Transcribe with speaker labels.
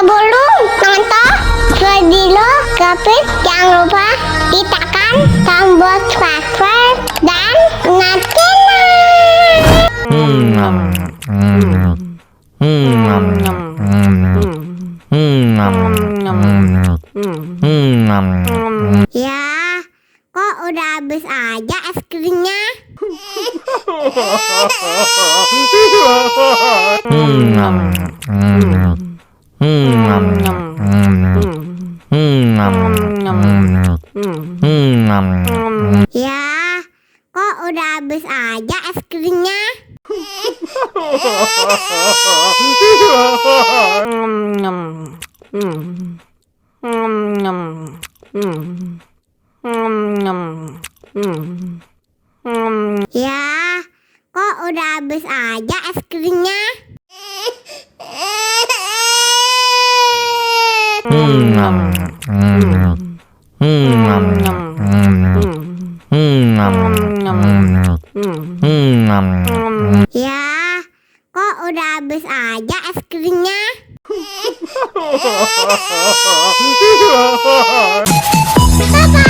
Speaker 1: Sebelum nonton video Gapit, jangan lupa ditekan tombol subscribe dan nyalakan. Ya, kok udah habis aja es krimnya? Ya, kok udah habis aja es krimnya? Ya, kok udah habis aja es krimnya? Ya, kok udah habis aja es krimnya? Papa.